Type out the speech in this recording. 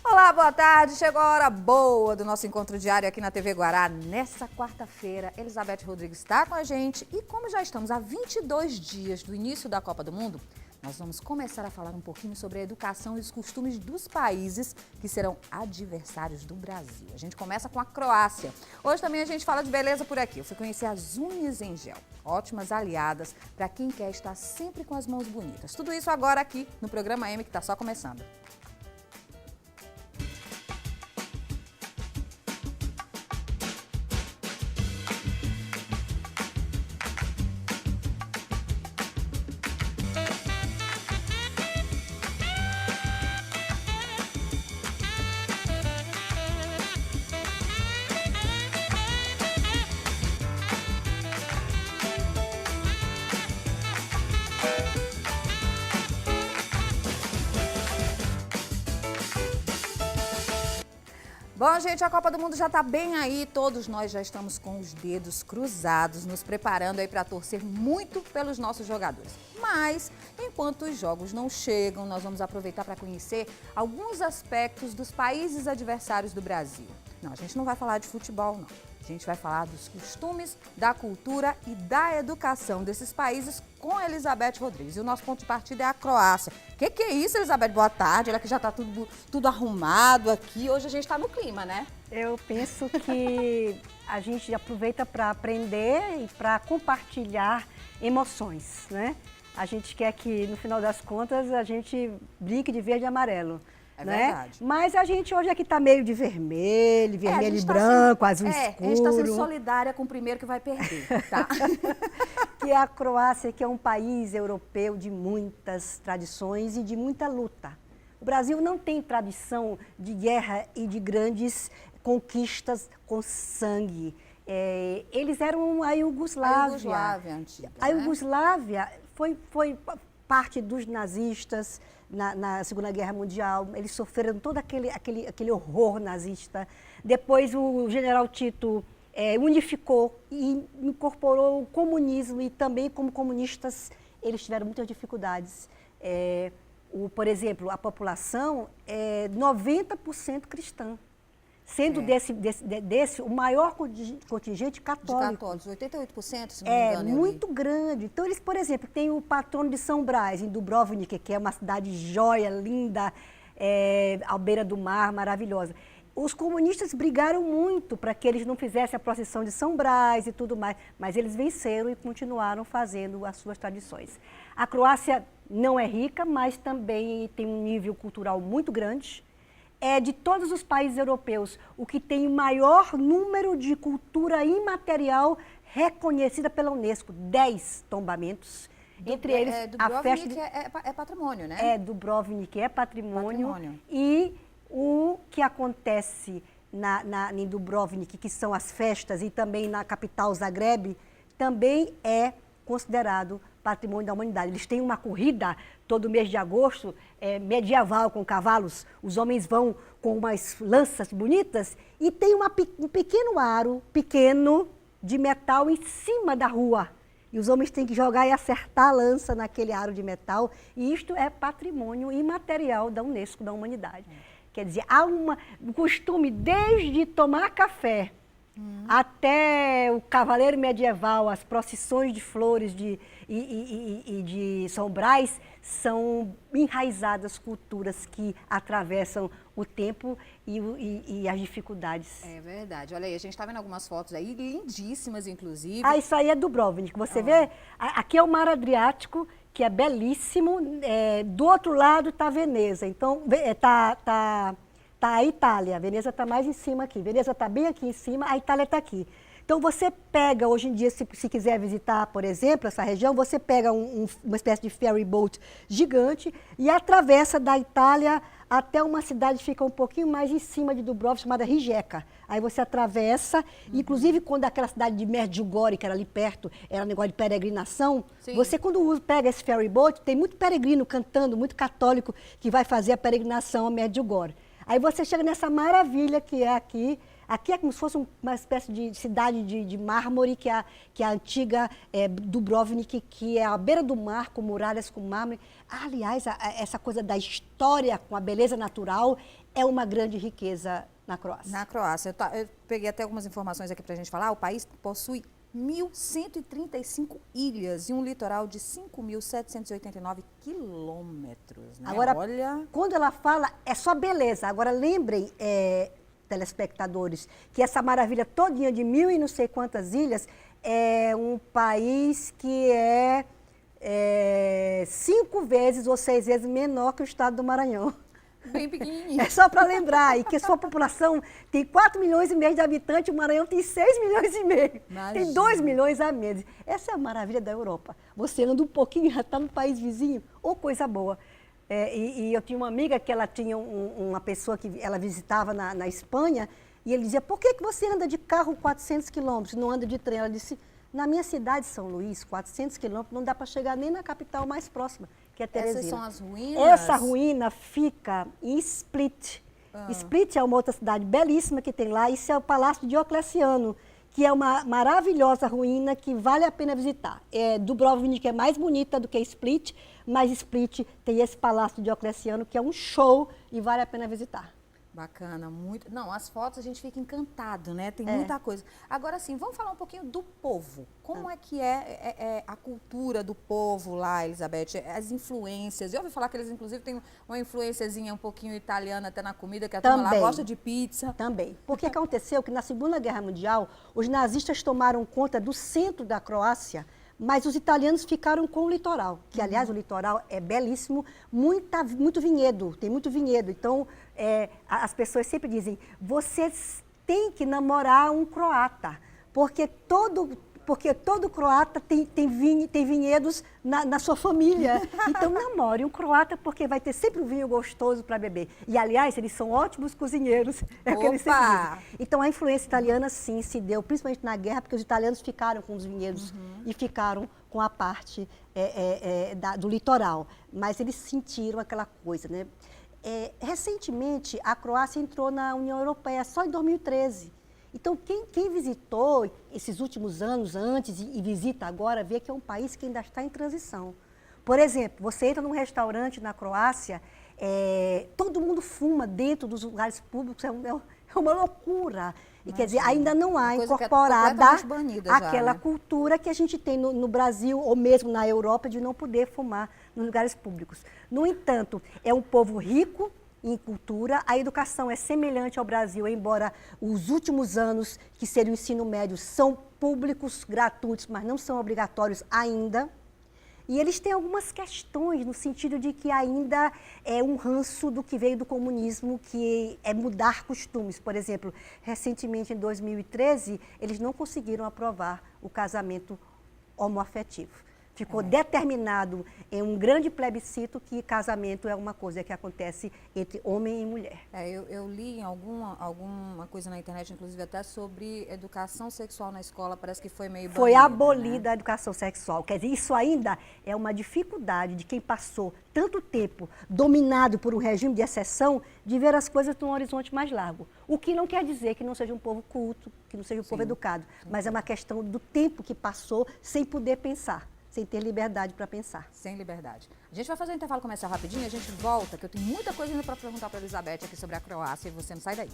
Olá, boa tarde. Chegou a hora boa do nosso encontro diário aqui na TV Guará. Nessa quarta-feira, Elizabeth Rodrigues está com a gente e como já estamos a 22 dias do início da Copa do Mundo, nós vamos começar a falar um pouquinho sobre a educação e os costumes dos países que serão adversários do Brasil. A gente começa com a Croácia. Hoje também a gente fala de beleza por aqui. Eu fui conhecer as unhas em gel, ótimas aliadas para quem quer estar sempre com as mãos bonitas. Tudo isso agora aqui no programa M, que está só começando. Bom, gente, a Copa do Mundo já está bem aí, todos nós já estamos com os dedos cruzados, nos preparando aí para torcer muito pelos nossos jogadores. Mas, enquanto os jogos não chegam, nós vamos aproveitar para conhecer alguns aspectos dos países adversários do Brasil. Não, a gente não vai falar de futebol, não. A gente vai falar dos costumes, da cultura e da educação desses países com a Elizabeth Rodrigues. E o nosso ponto de partida é a Croácia. Que é isso, Elizabeth? Boa tarde. Ela que já está tudo arrumado aqui. Hoje a gente está no clima, né? Eu penso que a gente aproveita para aprender e para compartilhar emoções, né? A gente quer que, no final das contas, a gente brinque de verde e amarelo. É né? verdade. Mas a gente hoje aqui está meio de vermelho e branco, azul escuro. A gente está sendo solidária com o primeiro que vai perder, tá? Que é a Croácia, que é um país europeu de muitas tradições e de muita luta. O Brasil não tem tradição de guerra e de grandes conquistas com sangue. Eles eram a Iugoslávia. A Iugoslávia antiga, A Iugoslávia foi parte dos nazistas na Segunda Guerra Mundial. Eles sofreram todo aquele horror nazista. Depois o general Tito unificou e incorporou o comunismo, e também como comunistas eles tiveram muitas dificuldades. Por exemplo, a população é 90% cristã, sendo desse o maior contingente católico. De católicos, 88%, se não me engano. É muito grande. Então, eles, por exemplo, têm o patrono de São Brás, em Dubrovnik, que é uma cidade jóia, linda, à beira do mar, maravilhosa. Os comunistas brigaram muito para que eles não fizessem a procissão de São Brás e tudo mais, mas eles venceram e continuaram fazendo as suas tradições. A Croácia não é rica, mas também tem um nível cultural muito grande. É de todos os países europeus o que tem o maior número de cultura imaterial reconhecida pela Unesco, 10 tombamentos. Entre eles, a festa é patrimônio, né? Dubrovnik é patrimônio. E o que acontece em Dubrovnik, que são as festas, e também na capital Zagreb, também é considerado patrimônio da humanidade. Eles têm uma corrida todo mês de agosto, medieval, com cavalos. Os homens vão com umas lanças bonitas e tem um pequeno aro, de metal em cima da rua. E os homens têm que jogar e acertar a lança naquele aro de metal. E isto é patrimônio imaterial da Unesco, da humanidade. Quer dizer, há um costume desde tomar café até o cavaleiro medieval, as procissões de flores e de São Brás, são enraizadas culturas que atravessam o tempo e as dificuldades. É verdade. Olha aí, a gente está vendo algumas fotos aí, lindíssimas, inclusive. Isso aí é Dubrovnik. Você vê, aqui é o Mar Adriático, que é belíssimo. Do outro lado está Veneza. Então, tá a Itália. A Veneza está mais em cima aqui. Veneza está bem aqui em cima, a Itália está aqui. Então, você pega, hoje em dia, se quiser visitar, por exemplo, essa região, você pega uma espécie de ferry boat gigante e atravessa da Itália até uma cidade que fica um pouquinho mais em cima de Dubrovnik, chamada Rijeka. Aí você atravessa, inclusive quando aquela cidade de Medjugorje, que era ali perto, era um negócio de peregrinação, você quando pega esse ferry boat, tem muito peregrino cantando, muito católico, que vai fazer a peregrinação a Medjugorje. Aí você chega nessa maravilha que é aqui Aqui é como se fosse uma espécie de cidade de mármore, que é a antiga Dubrovnik, que é à beira do mar, com muralhas com mármore. Aliás, essa coisa da história com a beleza natural é uma grande riqueza na Croácia. Na Croácia. Eu peguei até algumas informações aqui para a gente falar. O país possui 1.135 ilhas e um litoral de 5.789 quilômetros. Né? Agora, olha... quando ela fala, é só beleza. Agora, lembrem, telespectadores, que essa maravilha todinha de 1.000 e não sei quantas ilhas é um país que é 5 vezes ou 6 vezes menor que o estado do Maranhão. Bem pequenininho. É só para lembrar, e que sua população tem 4,5 milhões de habitantes, o Maranhão tem 6,5 milhões. Imagina. Tem 2 milhões a menos. Essa é a maravilha da Europa. Você anda um pouquinho e já está no país vizinho, ou coisa boa. E eu tinha uma amiga que ela tinha uma pessoa que ela visitava na Espanha, e ele dizia, por que você anda de carro 400 quilômetros, não anda de trem? Ela disse, na minha cidade, São Luís, 400 quilômetros, não dá para chegar nem na capital mais próxima, que é Teresina. Essas são as ruínas? Essa ruína fica em Split. Split é uma outra cidade belíssima que tem lá. Isso é o Palácio Diocleciano, que é uma maravilhosa ruína que vale a pena visitar. Dubrovnik é mais bonita do que Split, mas Split tem esse Palácio Diocleciano que é um show e vale a pena visitar. Bacana, muito. Não, as fotos a gente fica encantado, né? Tem muita coisa. Agora sim, vamos falar um pouquinho do povo. Como é que é a cultura do povo lá, Elizabeth? As influências. Eu ouvi falar que eles, inclusive, têm uma influenciazinha um pouquinho italiana até na comida, que a turma lá gosta de pizza. Também. Porque aconteceu que na Segunda Guerra Mundial, os nazistas tomaram conta do centro da Croácia, mas os italianos ficaram com o litoral, que, aliás, o litoral é belíssimo, muito vinhedo, tem muito vinhedo. Então, as pessoas sempre dizem, vocês têm que namorar um croata, porque todo croata tem vinhedos na sua família. Então, namore um croata, porque vai ter sempre um vinho gostoso para beber. E, aliás, eles são ótimos cozinheiros. É o que eles sempre dizem. Então, a influência italiana, sim, se deu, principalmente na guerra, porque os italianos ficaram com os vinhedos e ficaram com a parte do litoral. Mas eles sentiram aquela coisa, né? Recentemente, a Croácia entrou na União Europeia, só em 2013. Então, quem visitou esses últimos anos antes e visita agora, vê que é um país que ainda está em transição. Por exemplo, você entra num restaurante na Croácia, todo mundo fuma dentro dos lugares públicos, é uma loucura. E quer dizer, ainda não há incorporada aquela cultura que a gente tem no Brasil ou mesmo na Europa de não poder fumar nos lugares públicos. No entanto, é um povo rico em cultura, a educação é semelhante ao Brasil, embora os últimos anos, que seria o ensino médio, são públicos, gratuitos, mas não são obrigatórios ainda. E eles têm algumas questões no sentido de que ainda é um ranço do que veio do comunismo, que é mudar costumes. Por exemplo, recentemente, em 2013, eles não conseguiram aprovar o casamento homoafetivo. Ficou determinado em um grande plebiscito que casamento é uma coisa que acontece entre homem e mulher. Eu li em alguma coisa na internet, inclusive até sobre educação sexual na escola, parece que foi meio banida. Foi abolida, né, a educação sexual. Quer dizer, isso ainda é uma dificuldade de quem passou tanto tempo dominado por um regime de exceção, de ver as coisas num horizonte mais largo. O que não quer dizer que não seja um povo culto, que não seja um povo educado, mas é uma questão do tempo que passou sem poder pensar, sem ter liberdade para pensar. Sem liberdade. A gente vai fazer um intervalo comercial rapidinho, a gente volta, que eu tenho muita coisa ainda para perguntar para a Elizabeth aqui sobre a Croácia e você não sai daí.